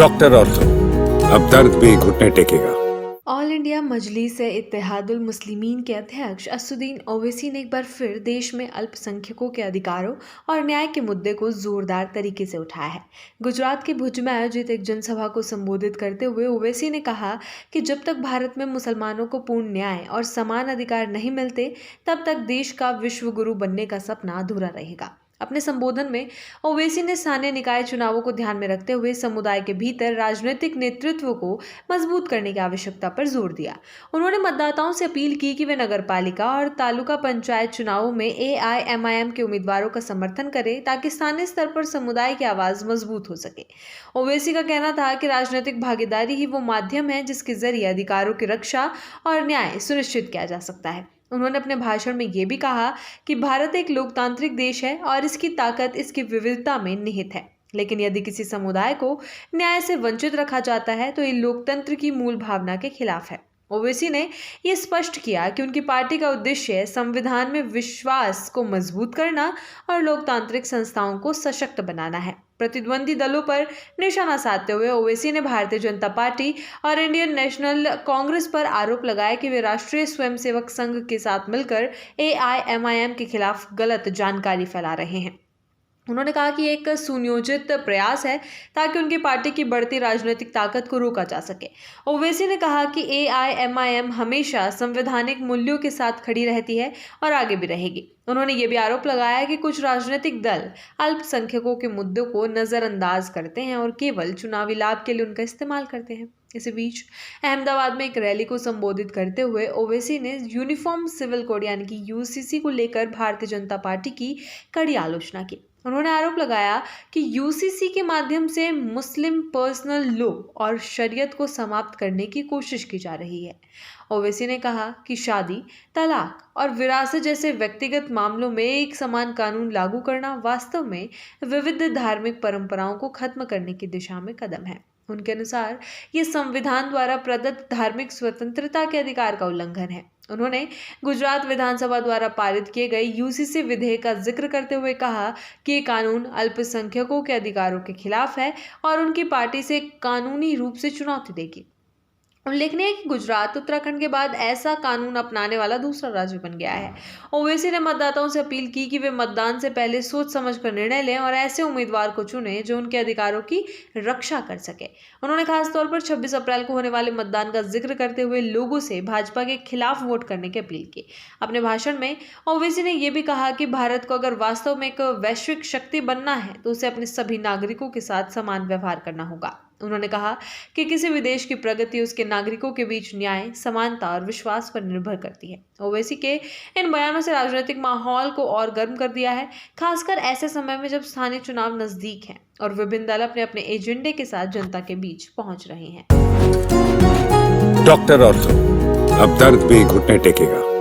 Doctor ortho, अब दर्द भी घुटने टेकेगा। ऑल इंडिया मजलिस-ए-इत्तेहादुल मुस्लिमीन के अध्यक्ष असदुद्दीन ओवैसी ने एक बार फिर देश में अल्पसंख्यकों के अधिकारों और न्याय के मुद्दे को जोरदार तरीके से उठाया है। गुजरात के भुज में आयोजित एक जनसभा को संबोधित करते हुए ओवैसी ने कहा कि जब तक भारत में मुसलमानों को पूर्ण न्याय और समान अधिकार नहीं मिलते, तब तक देश का विश्व गुरु बनने का सपना अधूरा रहेगा। अपने संबोधन में ओवैसी ने स्थानीय निकाय चुनावों को ध्यान में रखते हुए समुदाय के भीतर राजनीतिक नेतृत्व को मजबूत करने की आवश्यकता पर जोर दिया। उन्होंने मतदाताओं से अपील की कि वे नगरपालिका और तालुका पंचायत चुनावों में AIMIM के उम्मीदवारों का समर्थन करें ताकि स्थानीय स्तर पर समुदाय की आवाज मजबूत हो सके। ओवैसी का कहना था कि राजनीतिक भागीदारी ही वो माध्यम है जिसके जरिए अधिकारों की रक्षा और न्याय सुनिश्चित किया जा सकता है। उन्होंने अपने भाषण में ये भी कहा कि भारत एक लोकतांत्रिक देश है और इसकी ताकत इसकी विविधता में निहित है, लेकिन यदि किसी समुदाय को न्याय से वंचित रखा जाता है तो ये लोकतंत्र की मूल भावना के खिलाफ है। ओवैसी ने यह स्पष्ट किया कि उनकी पार्टी का उद्देश्य संविधान में विश्वास को मजबूत करना और लोकतांत्रिक संस्थाओं को सशक्त बनाना है। प्रतिद्वंदी दलों पर निशाना साधते हुए ओवैसी ने भारतीय जनता पार्टी और इंडियन नेशनल कांग्रेस पर आरोप लगाया कि वे राष्ट्रीय स्वयंसेवक संघ के साथ मिलकर AIMIM के खिलाफ गलत जानकारी फैला रहे हैं। उन्होंने कहा कि एक सुनियोजित प्रयास है ताकि उनकी पार्टी की बढ़ती राजनीतिक ताकत को रोका जा सके। ओवैसी ने कहा कि AIMIM हमेशा संवैधानिक मूल्यों के साथ खड़ी रहती है और आगे भी रहेगी। उन्होंने ये भी आरोप लगाया कि कुछ राजनीतिक दल अल्पसंख्यकों के मुद्दों को नजरअंदाज करते हैं और केवल चुनावी लाभ के लिए उनका इस्तेमाल करते हैं। इसी बीच अहमदाबाद में एक रैली को संबोधित करते हुए ओवैसी ने यूनिफॉर्म सिविल कोड यानी कि UCC को लेकर भारतीय जनता पार्टी की कड़ी आलोचना की। उन्होंने आरोप लगाया कि UCC के माध्यम से मुस्लिम पर्सनल लॉ और शरीयत को समाप्त करने की कोशिश की जा रही है। ओवैसी ने कहा कि शादी, तलाक और विरासत जैसे व्यक्तिगत मामलों में एक समान कानून लागू करना वास्तव में विविध धार्मिक परंपराओं को खत्म करने की दिशा में कदम है। उनके अनुसार ये संविधान द्वारा प्रदत्त धार्मिक स्वतंत्रता के अधिकार का उल्लंघन है। उन्होंने गुजरात विधानसभा द्वारा पारित किए गए UCC विधेयक का जिक्र करते हुए कहा कि ये कानून अल्पसंख्यकों के अधिकारों के खिलाफ है और उनकी पार्टी से कानूनी रूप से चुनौती देगी। उल्लेखनीय है कि गुजरात उत्तराखंड के बाद ऐसा कानून अपनाने वाला दूसरा राज्य बन गया है। ओवैसी ने मतदाताओं से अपील की कि वे मतदान से पहले सोच समझकर निर्णय लें और ऐसे उम्मीदवार को चुनें जो उनके अधिकारों की रक्षा कर सके। उन्होंने खासतौर पर 26 अप्रैल को होने वाले मतदान का जिक्र करते हुए लोगों से भाजपा के खिलाफ वोट करने की अपील की। अपने भाषण में ओवैसी ने यह भी कहा कि भारत को अगर वास्तव में एक वैश्विक शक्ति बनना है तो उसे अपने सभी नागरिकों के साथ समान व्यवहार करना होगा। उन्होंने कहा कि किसी भी देश की प्रगति उसके नागरिकों के बीच न्याय, समानता और विश्वास पर निर्भर करती है। ओवैसी के इन बयानों से राजनीतिक माहौल को और गर्म कर दिया है, खासकर ऐसे समय में जब स्थानीय चुनाव नजदीक हैं और विभिन्न दल अपने अपने एजेंडे के साथ जनता के बीच पहुंच रहे हैं। डॉक्टर ऑर्थो, अब दर्द भी घुटने टेकेगा।